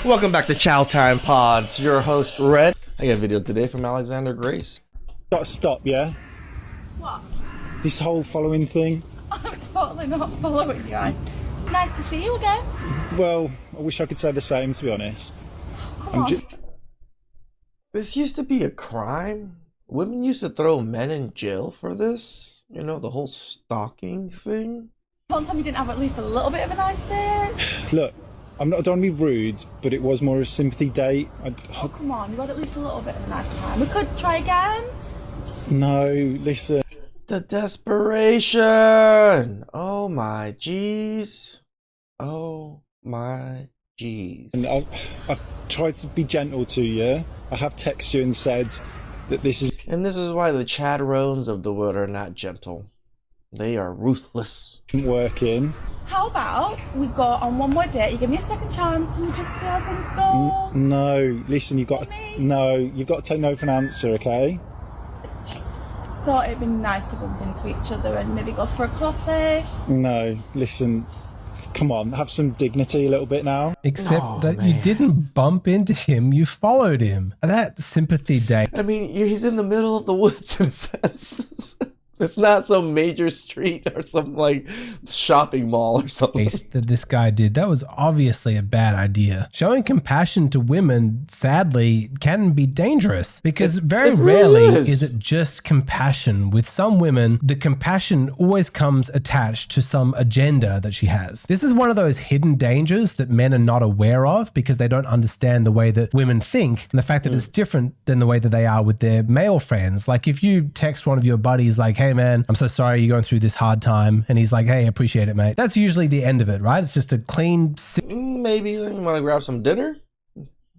Welcome back to Chow Time Pods. Your host, Red. I got a video today from Alexander Grace. Gotta stop, yeah? What? This whole following thing. I'm totally not following you. Nice to see you again. Well, I wish I could say the same, to be honest. Come on. This used to be a crime. Women used to throw men in jail for this. You know, the whole stalking thing. Don't tell me you didn't have at least a little bit of a nice day. Look, don't want to be rude, but it was more a sympathy date. Oh, come on, you had at least a little bit of a nice time. We could try again. No, listen. The desperation. Oh my jeez. Oh my jeez. And I've tried to be gentle to you. I have texted you and said that this is... And this is why the Chad Rones of the world are not gentle. They are ruthless. ...working. How about we go on one more date, you give me a second chance and we just see how things go? No, listen, you've got to take no for an answer, okay? Just thought it'd be nice to bump into each other and maybe go for a coffee. No, listen, come on, have some dignity a little bit now. Except that you didn't bump into him, you followed him. That sympathy date. I mean, he's in the middle of the woods in a sense. It's not some major street or some like shopping mall or something. That this guy did, that was obviously a bad idea. Showing compassion to women, sadly, can be dangerous because very rarely is it just compassion. With some women, the compassion always comes attached to some agenda that she has. This is one of those hidden dangers that men are not aware of because they don't understand the way that women think and the fact that it's different than the way that they are with their male friends. Like if you text one of your buddies like, hey man, I'm so sorry you're going through this hard time. And he's like, hey, appreciate it, mate. That's usually the end of it, right? It's just a clean, maybe you want to grab some dinner?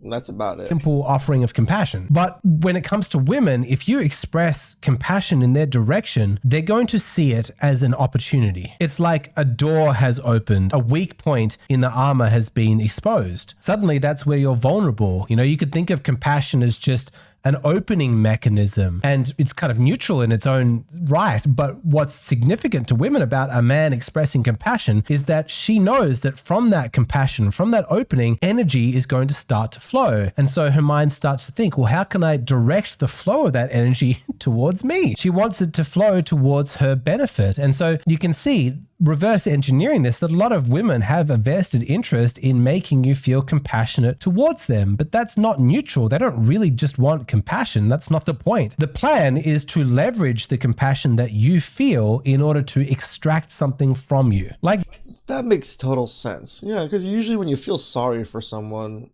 That's about it. Simple offering of compassion. But when it comes to women, if you express compassion in their direction, they're going to see it as an opportunity. It's like a door has opened, a weak point in the armor has been exposed. Suddenly that's where you're vulnerable. You know, you could think of compassion as just an opening mechanism and it's kind of neutral in its own right. But what's significant to women about a man expressing compassion is that she knows that from that compassion, from that opening, energy is going to start to flow. And so her mind starts to think, well, how can I direct the flow of that energy towards me? She wants it to flow towards her benefit. And so you can see reverse engineering this, that a lot of women have a vested interest in making you feel compassionate towards them, but that's not neutral. They don't really just want compassion. That's not the point. The plan is to leverage the compassion that you feel in order to extract something from you. Like that makes total sense. Yeah, because usually when you feel sorry for someone,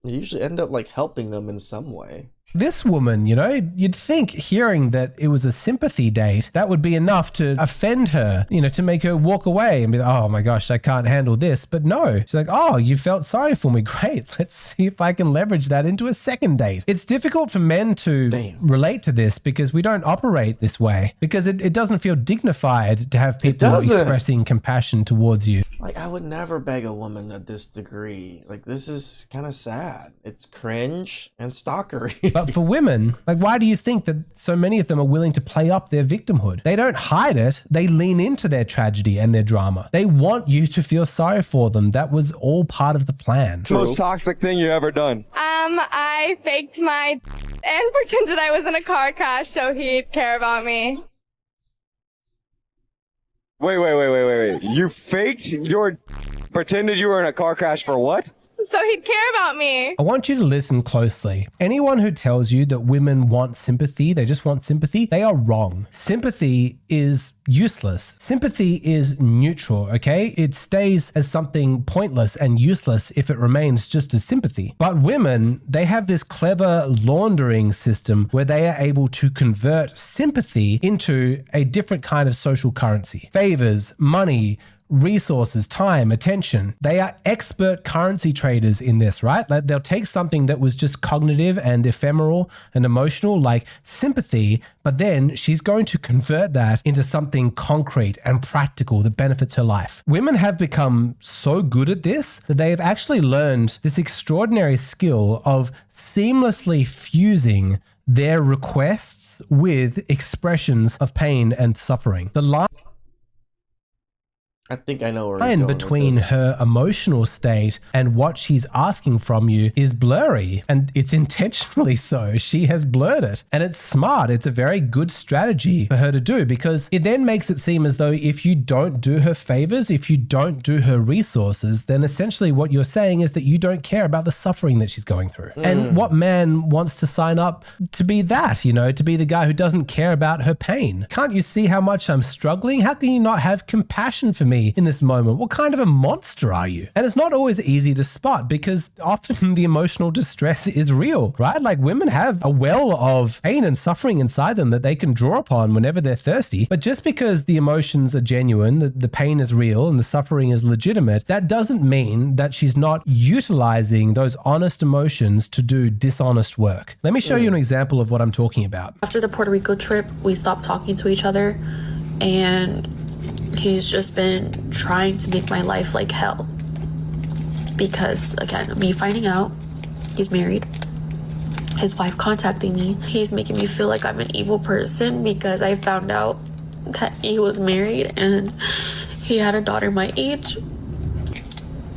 you usually end up like helping them in some way. This woman, you know, you'd think hearing that it was a sympathy date, that would be enough to offend her, you know, to make her walk away and be like, oh my gosh, I can't handle this. But no, she's like, oh, you felt sorry for me. Great. Let's see if I can leverage that into a second date. It's difficult for men to relate to this because we don't operate this way, because it doesn't feel dignified to have people expressing compassion towards you. Like, I would never beg a woman at this degree. Like, this is kind of sad. It's cringe and stalkery. But for women, like, why do you think that so many of them are willing to play up their victimhood? They don't hide it. They lean into their tragedy and their drama. They want you to feel sorry for them. That was all part of the plan. Most toxic thing you ever done? I faked my and pretended I was in a car crash so he'd care about me. Wait. You faked pretended you were in a car crash for what? So he'd care about me. I want you to listen closely. Anyone who tells you that women want sympathy, they just want sympathy, they are wrong. Sympathy is useless. Sympathy is neutral, okay? It stays as something pointless and useless if it remains just as sympathy. But women, they have this clever laundering system where they are able to convert sympathy into a different kind of social currency. Favors, money, resources, time, attention. They are expert currency traders in this, right? Like they'll take something that was just cognitive and ephemeral and emotional, like sympathy, but then she's going to convert that into something concrete and practical that benefits her life. Women have become so good at this that they have actually learned this extraordinary skill of seamlessly fusing their requests with expressions of pain and suffering. The I think I know where he's line going with between this. her emotional state and what she's asking from you is blurry, and it's intentionally so. She has blurred it, and it's smart. It's a very good strategy for her to do, because it then makes it seem as though if you don't do her favors, if you don't do her resources, then essentially what you're saying is that you don't care about the suffering that she's going through. And what man wants to sign up to be that, to be the guy who doesn't care about her pain? Can't you see how much I'm struggling? How can you not have compassion for me in this moment? What kind of a monster are you? And it's not always easy to spot, because often the emotional distress is real, right? Like, women have a well of pain and suffering inside them that they can draw upon whenever they're thirsty. But just because the emotions are genuine, the pain is real and the suffering is legitimate, that doesn't mean that she's not utilizing those honest emotions to do dishonest work. Let me show you an example of what I'm talking about. After the Puerto Rico trip, we stopped talking to each other, and he's just been trying to make my life like hell. Because, again, me finding out he's married, his wife contacting me, he's making me feel like I'm an evil person because I found out that he was married and he had a daughter my age.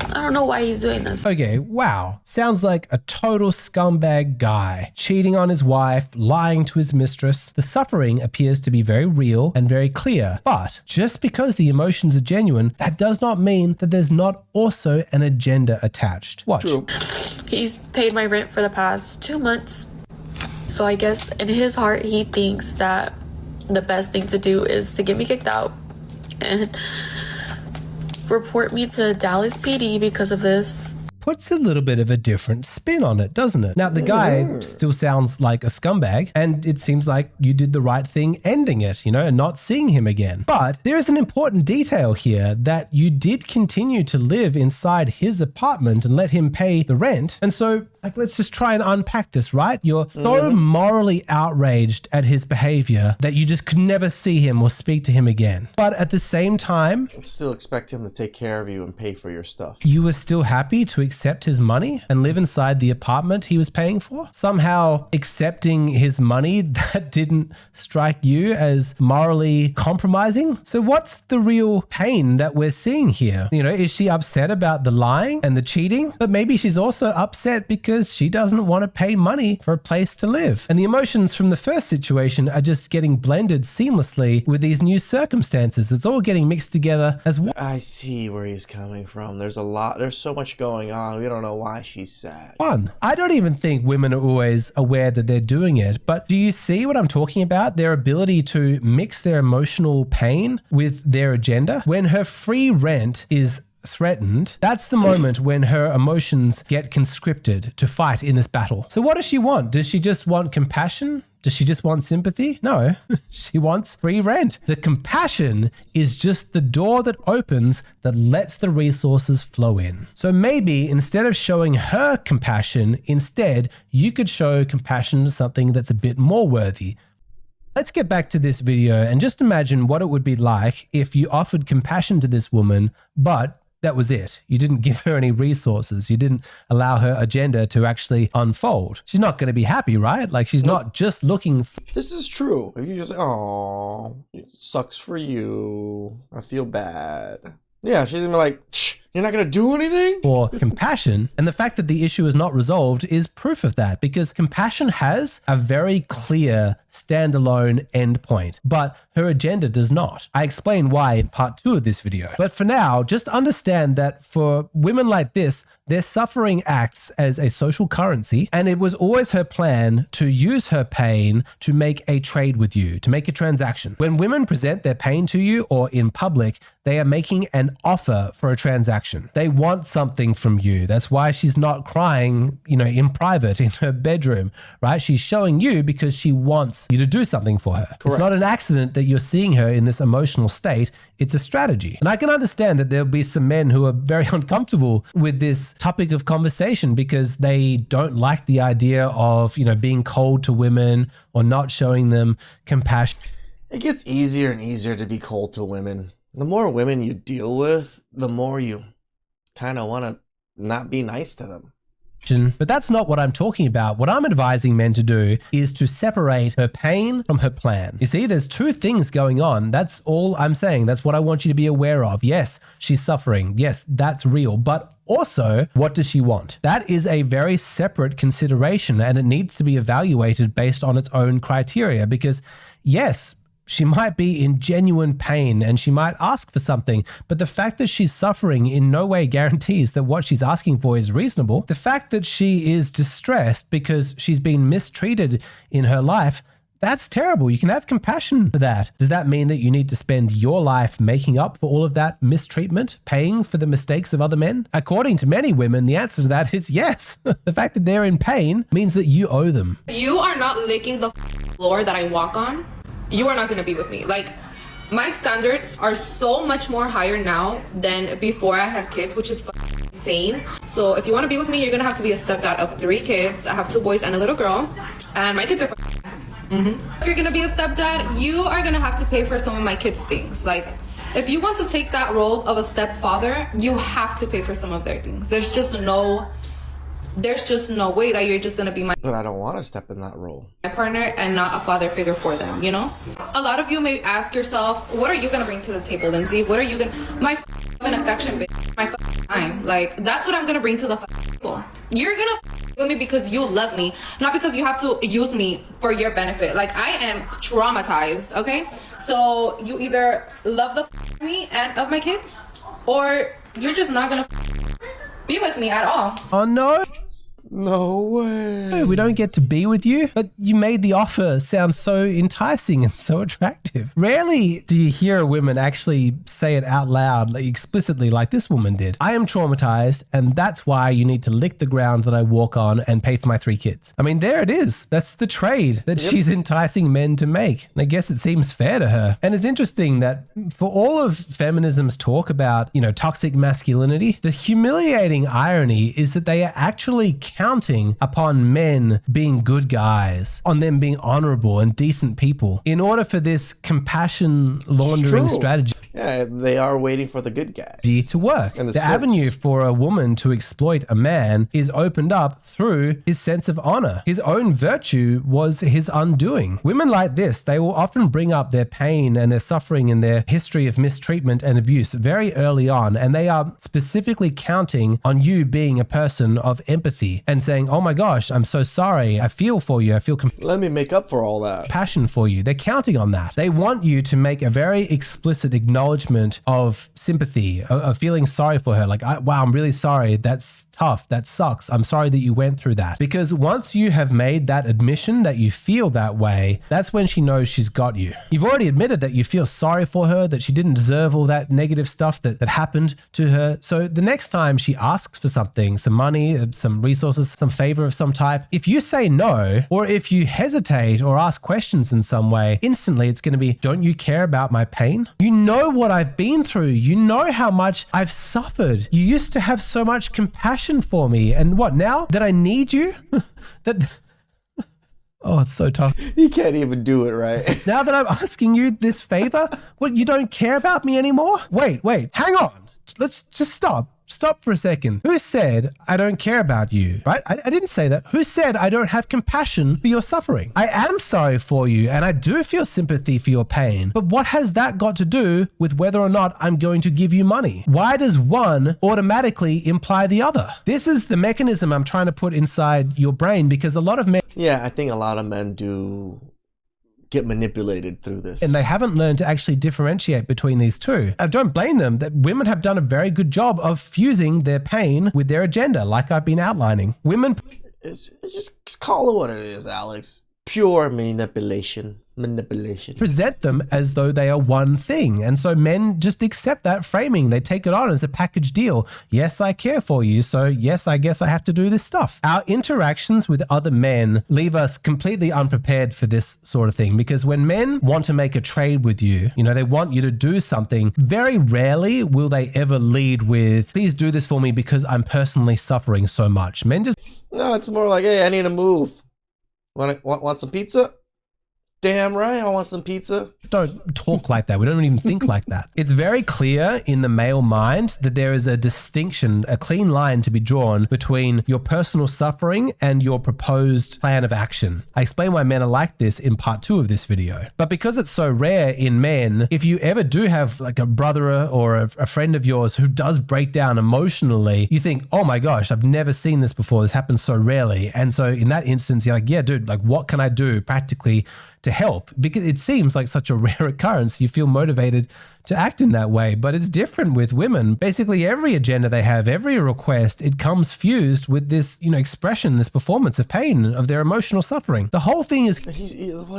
I don't know why he's doing this. Okay, wow. Sounds like a total scumbag guy. Cheating on his wife, lying to his mistress. The suffering appears to be very real and very clear. But just because the emotions are genuine, that does not mean that there's not also an agenda attached. Watch. True. He's paid my rent for the past 2 months. So I guess in his heart, he thinks that the best thing to do is to get me kicked out and report me to Dallas PD because of this. Puts a little bit of a different spin on it, doesn't it? Now, the guy still sounds like a scumbag, and it seems like you did the right thing ending it, and not seeing him again. But there is an important detail here, that you did continue to live inside his apartment and let him pay the rent. And so, let's just try and unpack this, right? You're so morally outraged at his behavior that you just could never see him or speak to him again. But at the same time, Still expect him to take care of you and pay for your stuff. you were still happy to accept his money and live inside the apartment he was paying for? Somehow accepting his money, that didn't strike you as morally compromising? So what's the real pain that we're seeing here? Is she upset about the lying and the cheating? But maybe she's also upset because she doesn't want to pay money for a place to live. And the emotions from the first situation are just getting blended seamlessly with these new circumstances. It's all getting mixed together as one. I see where he's coming from. There's so much going on. We don't know why she's sad. I don't even think women are always aware that they're doing it, but do you see what I'm talking about? Their ability to mix their emotional pain with their agenda. When her free rent is threatened, that's the moment when her emotions get conscripted to fight in this battle. So what does she want? Does she just want compassion? Does she just want sympathy? No, she wants free rent. The compassion is just the door that opens that lets the resources flow in. So maybe instead of showing her compassion, instead you could show compassion to something that's a bit more worthy. Let's get back to this video and just imagine what it would be like if you offered compassion to this woman, but that was it. You didn't give her any resources. You didn't allow her agenda to actually unfold. She's not going to be happy, right? Like, she's not just looking for... This is true. If you just say, "Oh, it sucks for you. I feel bad." Yeah, she's gonna be like, "You're not gonna do anything?" For compassion. And the fact that the issue is not resolved is proof of that, because compassion has a very clear standalone endpoint, but her agenda does not. I explain why in part 2 of this video. But for now, just understand that for women like this, their suffering acts as a social currency, and it was always her plan to use her pain to make a trade with you, to make a transaction. When women present their pain to you or in public, they are making an offer for a transaction. They want something from you. That's why she's not crying, in private in her bedroom, right? She's showing you because she wants you to do something for her. Correct. It's not an accident that you're seeing her in this emotional state. It's a strategy. And I can understand that there'll be some men who are very uncomfortable with this topic of conversation because they don't like the idea of, being cold to women or not showing them compassion. It gets easier and easier to be cold to women. The more women you deal with, the more you kind of want to not be nice to them. But that's not what I'm talking about. What I'm advising men to do is to separate her pain from her plan. You see, there's two things going on. That's all I'm saying. That's what I want you to be aware of. Yes, she's suffering. Yes, that's real. But also, what does she want? That is a very separate consideration, and it needs to be evaluated based on its own criteria because, yes, she might be in genuine pain and she might ask for something, but the fact that she's suffering in no way guarantees that what she's asking for is reasonable. The fact that she is distressed because she's been mistreated in her life, that's terrible. You can have compassion for that. Does that mean that you need to spend your life making up for all of that mistreatment, paying for the mistakes of other men? According to many women, the answer to that is yes. The fact that they're in pain means that you owe them. You are not licking the floor that I walk on. You are not going to be with me. Like, my standards are so much more higher now than before I had kids, which is insane. So if you want to be with me, you're going to have to be a stepdad of 3 kids. I have 2 boys and a little girl, and my kids are If you're going to be a stepdad, you are going to have to pay for some of my kids' things. Like, if you want to take that role of a stepfather, you have to pay for some of their things. There's just no way that you're just gonna be But I don't want to step in that role. my partner and not a father figure for them, you know? A lot of you may ask yourself, what are you gonna bring to the table, Lindsay? What are you gonna... My an affection, bitch. My time. Like, that's what I'm gonna bring to the table. You're gonna with me because you love me, not because you have to use me for your benefit. Like, I am traumatized, okay? So you either love the me and of my kids, or you're just not gonna be with me at all. Oh no. No way. We don't get to be with you, but you made the offer sound so enticing and so attractive. Rarely do you hear a woman actually say it out loud, like explicitly, like this woman did. I am traumatized, and that's why you need to lick the ground that I walk on and pay for my 3 kids. I mean, there it is. That's the trade that she's enticing men to make. And I guess it seems fair to her. And it's interesting that for all of feminism's talk about, toxic masculinity, the humiliating irony is that they are actually counting upon men being good guys, on them being honorable and decent people in order for this compassion laundering strategy Yeah, they are waiting for the good guys to work. And the avenue for a woman to exploit a man is opened up through his sense of honor. His own virtue was his undoing. Women like this, they will often bring up their pain and their suffering and their history of mistreatment and abuse very early on, and they are specifically counting on you being a person of empathy and saying, oh my gosh, I'm so sorry. I feel for you. I feel Let me make up for all that. Passion for you. They're counting on that. They want you to make a very explicit acknowledgement of sympathy, of feeling sorry for her. Like, wow, I'm really sorry. That's tough. That sucks. I'm sorry that you went through that. Because once you have made that admission that you feel that way, that's when she knows she's got you. You've already admitted that you feel sorry for her, that she didn't deserve all that negative stuff that happened to her. So the next time she asks for something, some money, some resources, some favor of some type, if you say no, or if you hesitate or ask questions in some way, instantly it's going to be, don't you care about my pain? You know what I've been through. You know how much I've suffered. You used to have so much compassion for me. And what now that I need you? Oh, it's so tough. He can't even do it right. Now that I'm asking you this favor, what, you don't care about me anymore? Wait, hang on. Let's just stop. Stop for a second. Who said I don't care about you? Right? I didn't say that. Who said I don't have compassion for your suffering? I am sorry for you, and I do feel sympathy for your pain. But what has that got to do with whether or not I'm going to give you money? Why does one automatically imply the other? This is the mechanism I'm trying to put inside your brain, because a lot of men... Yeah, I think a lot of men do get manipulated through this. And they haven't learned to actually differentiate between these two. I don't blame them. That women have done a very good job of fusing their pain with their agenda, like I've been outlining. Women... Just call it what it is, Alex. Pure manipulation. Present them as though they are one thing. And so men just accept that framing. They take it on as a package deal. Yes, I care for you. So yes, I guess I have to do this stuff. Our interactions with other men leave us completely unprepared for this sort of thing, because when men want to make a trade with you, they want you to do something, very rarely will they ever lead with, please do this for me because I'm personally suffering so much. Men just... No, it's more like, hey, I need to move. Want some pizza? Damn right, I want some pizza. Don't talk like that. We don't even think like that. It's very clear in the male mind that there is a distinction, a clean line to be drawn between your personal suffering and your proposed plan of action. I explain why men are like this in part 2 of this video. But because it's so rare in men, if you ever do have like a brother or a friend of yours who does break down emotionally, you think, oh my gosh, I've never seen this before. This happens so rarely. And so in that instance, you're like, yeah, dude, like what can I do practically to help? Because it seems like such a rare occurrence. You feel motivated to act in that way, but it's different with women. Basically every agenda they have, every request, it comes fused with this, expression, this performance of pain, of their emotional suffering. The whole thing is What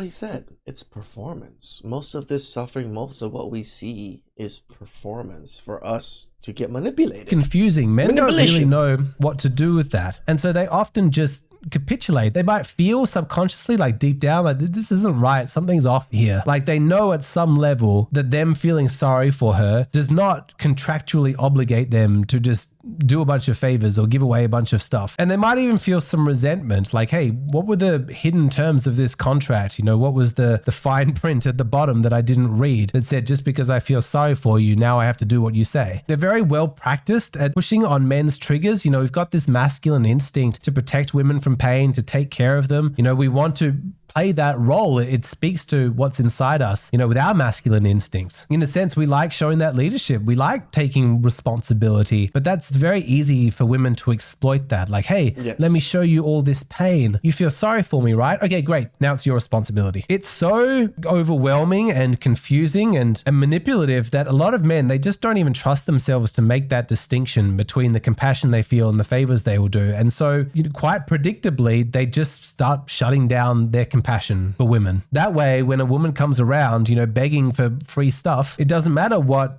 he said, it's performance. Most of this suffering, most of what we see is performance for us to get manipulated. confusing. Men don't really know what to do with that. And so they often just capitulate. They might feel subconsciously, like deep down, like this isn't right, something's off here. Like they know at some level that them feeling sorry for her does not contractually obligate them to just do a bunch of favors or give away a bunch of stuff. And they might even feel some resentment, like, hey, what were the hidden terms of this contract? What was the fine print at the bottom that I didn't read that said, just because I feel sorry for you, now I have to do what you say? They're very well practiced at pushing on men's triggers. We've got this masculine instinct to protect women from pain, to take care of them. We want to play that role. It speaks to what's inside us, with our masculine instincts. In a sense, we like showing that leadership. We like taking responsibility, but that's very easy for women to exploit that. Like, hey, yes, let me show you all this pain. You feel sorry for me, right? Okay, great. Now it's your responsibility. It's so overwhelming and confusing and manipulative that a lot of men, they just don't even trust themselves to make that distinction between the compassion they feel and the favors they will do. And so quite predictably, they just start shutting down their compassion for women. That way, when a woman comes around, begging for free stuff, it doesn't matter what,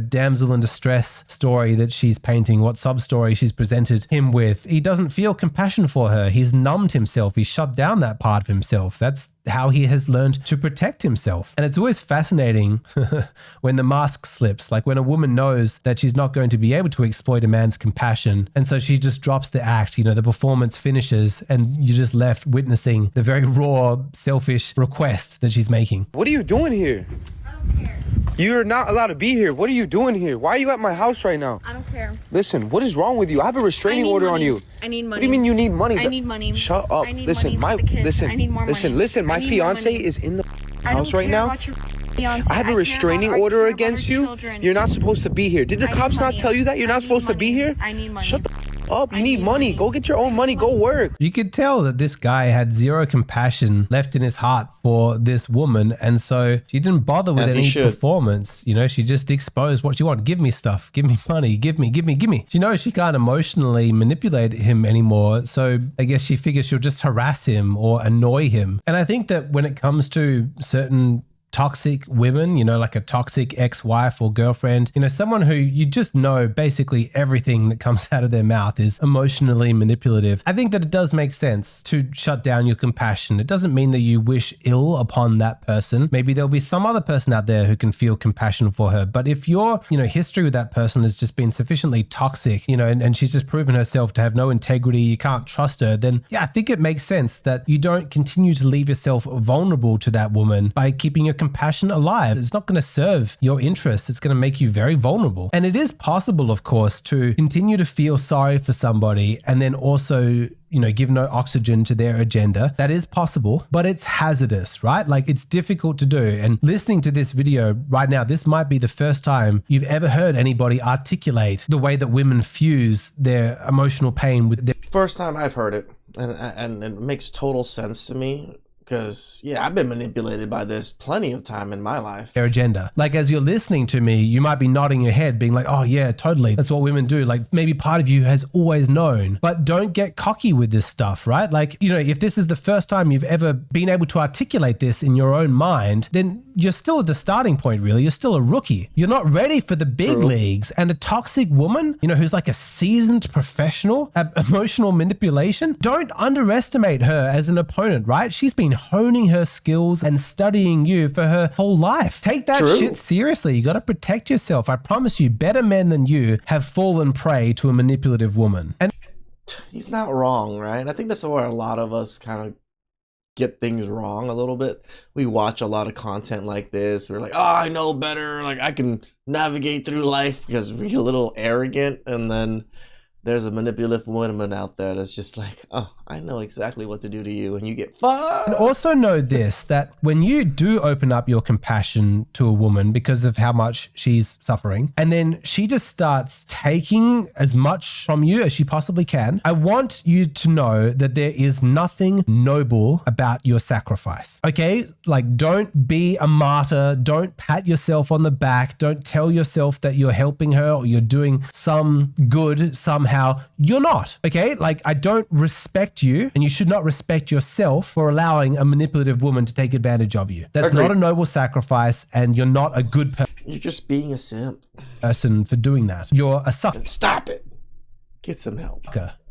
damsel in distress story that she's painting, what sub story she's presented him with. He doesn't feel compassion for her. He's numbed himself. He's shut down that part of himself. That's how he has learned to protect himself. And it's always fascinating when the mask slips, like when a woman knows that she's not going to be able to exploit a man's compassion. And so she just drops the act, the performance finishes, and you're just left witnessing the very raw, selfish request that she's making. What are you doing here? I don't care. You're not allowed to be here. What are you doing here? Why are you at my house right now? I don't care. Listen, what is wrong with you? I have a restraining order on you. I need money. What do you mean you need money? I need money. Shut up. I need listen, money for the kids. listen, I need more listen, money. listen. My I need more fiance money. is in the I house don't right care now. about your fiance. I have a restraining order against you. You're not supposed to be here. Did the I need cops not money. tell you that you're I not need supposed to be money. here? I need money. Shut the up. You I need need money. money. Go get your own money. Go work. You could tell that this guy had zero compassion left in his heart for this woman. And so she didn't bother with As he any should. performance. She just exposed what she wanted. Give me stuff. Give me money. Give me. She knows she can't emotionally manipulate him anymore. So I guess she figures she'll just harass him or annoy him. And I think that when it comes to certain toxic women, like a toxic ex-wife or girlfriend, someone who you just know basically everything that comes out of their mouth is emotionally manipulative. I think that it does make sense to shut down your compassion. It doesn't mean that you wish ill upon that person. Maybe there'll be some other person out there who can feel compassion for her. But if your, history with that person has just been sufficiently toxic, and she's just proven herself to have no integrity, you can't trust her, then yeah, I think it makes sense that you don't continue to leave yourself vulnerable to that woman by keeping your compassion alive. It's not going to serve your interests. It's going to make you very vulnerable. And it is possible, of course, to continue to feel sorry for somebody and then also give no oxygen to their agenda. That is possible, but it's hazardous, right? Like it's difficult to do. And listening to this video right now, this might be the first time you've ever heard anybody articulate the way that women fuse their emotional pain with their First time I've heard it, and it makes total sense to me. Because, yeah, I've been manipulated by this plenty of time in my life. their agenda. Like as you're listening to me, you might be nodding your head being like, oh yeah, totally. That's what women do. Like maybe part of you has always known, but don't get cocky with this stuff, right? Like, if this is the first time you've ever been able to articulate this in your own mind, then you're still at the starting point, really. You're still a rookie. You're not ready for the big leagues. And a toxic woman, who's like a seasoned professional at emotional manipulation, don't underestimate her as an opponent, right? She's been honing her skills and studying you for her whole life. Take that shit seriously. You got to protect yourself. I promise you, better men than you have fallen prey to a manipulative woman. And He's not wrong, right? I think that's where a lot of us kind of get things wrong a little bit. We watch a lot of content like this. We're like, oh, I know better. Like, I can navigate through life because we're a little arrogant. And then there's a manipulative woman out there that's just like, oh, I know exactly what to do to you, and you get fucked. And also know this, that when you do open up your compassion to a woman because of how much she's suffering, and then she just starts taking as much from you as she possibly can, I want you to know that there is nothing noble about your sacrifice. Okay? Like, don't be a martyr. Don't pat yourself on the back. Don't tell yourself that you're helping her or you're doing some good somehow. You're not. Okay? Like, I don't respect you, and you should not respect yourself for allowing a manipulative woman to take advantage of you. That's not a noble sacrifice, and you're not a good You're just being a simp. person for doing that. You're a sucker. Stop it. Get some help.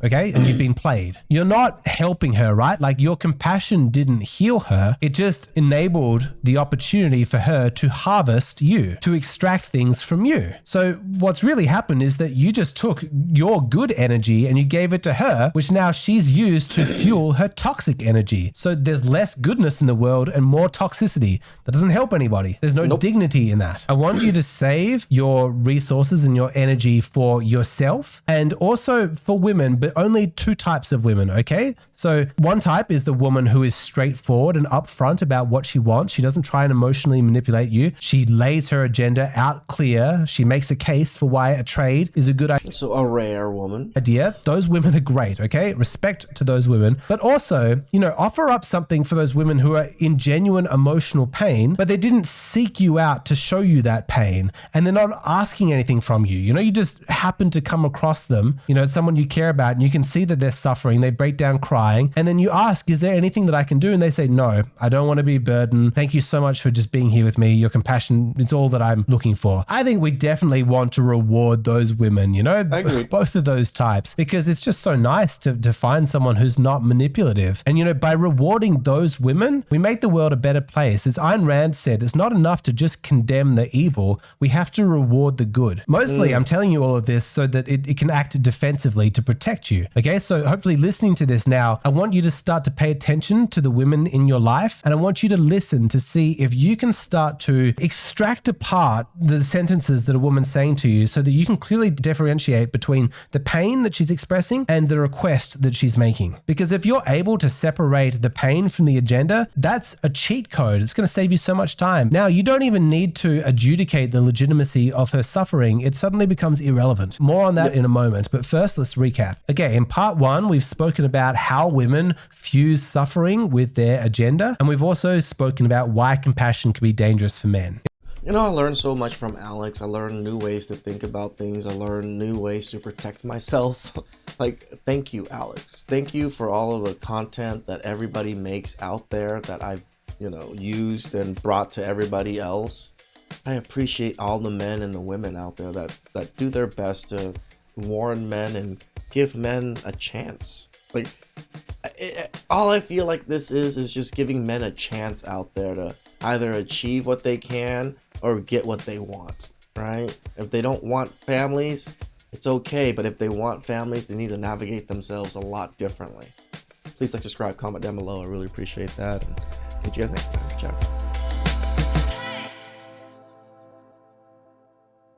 Okay? And you've been played. You're not helping her, right? Like, your compassion didn't heal her. It just enabled the opportunity for her to harvest you, to extract things from you. So what's really happened is that you just took your good energy and you gave it to her, which now she's used to fuel her toxic energy. So there's less goodness in the world and more toxicity. That doesn't help anybody. There's no dignity in that. I want you to save your resources and your energy for yourself, and also for women, but only two types of women, okay? So one type is the woman who is straightforward and upfront about what she wants. She doesn't try and emotionally manipulate you. She lays her agenda out clear. She makes a case for why a trade is a good idea. So a rare woman. Those women are great, okay? Respect to those women. But also, offer up something for those women who are in genuine emotional pain, but they didn't seek you out to show you that pain. And they're not asking anything from you. You just happen to come across them. It's someone you care about, and you can see that they're suffering. They break down crying. And then you ask, is there anything that I can do? And they say, no, I don't want to be a burden. Thank you so much for just being here with me. Your compassion, it's all that I'm looking for. I think we definitely want to reward those women, I agree. both of those types, because it's just so nice to find someone who's not manipulative. And, by rewarding those women, we make the world a better place. As Ayn Rand said, it's not enough to just condemn the evil. We have to reward the good. Mostly, I'm telling you all of this so that it can act defensively to protect you. Okay, so hopefully listening to this now, I want you to start to pay attention to the women in your life, and I want you to listen to see if you can start to extract apart the sentences that a woman's saying to you so that you can clearly differentiate between the pain that she's expressing and the request that she's making. Because if you're able to separate the pain from the agenda, that's a cheat code. It's going to save you so much time. Now, you don't even need to adjudicate the legitimacy of her suffering. It suddenly becomes irrelevant. More on that in a moment, but first let's recap. Okay, in part one, we've spoken about how women fuse suffering with their agenda, and we've also spoken about why compassion can be dangerous for men. I learned so much from Alex. I learned new ways to think about things. I learned new ways to protect myself. Thank you, Alex. Thank you for all of the content that everybody makes out there that I've, used and brought to everybody else. I appreciate all the men and the women out there that do their best to warn men and give men a chance. All I feel like this is just giving men a chance out there to either achieve what they can or get what they want, right? If they don't want families, it's okay, but if they want families, they need to navigate themselves a lot differently. Please subscribe, comment down below. I really appreciate that. And meet you guys next time. Ciao.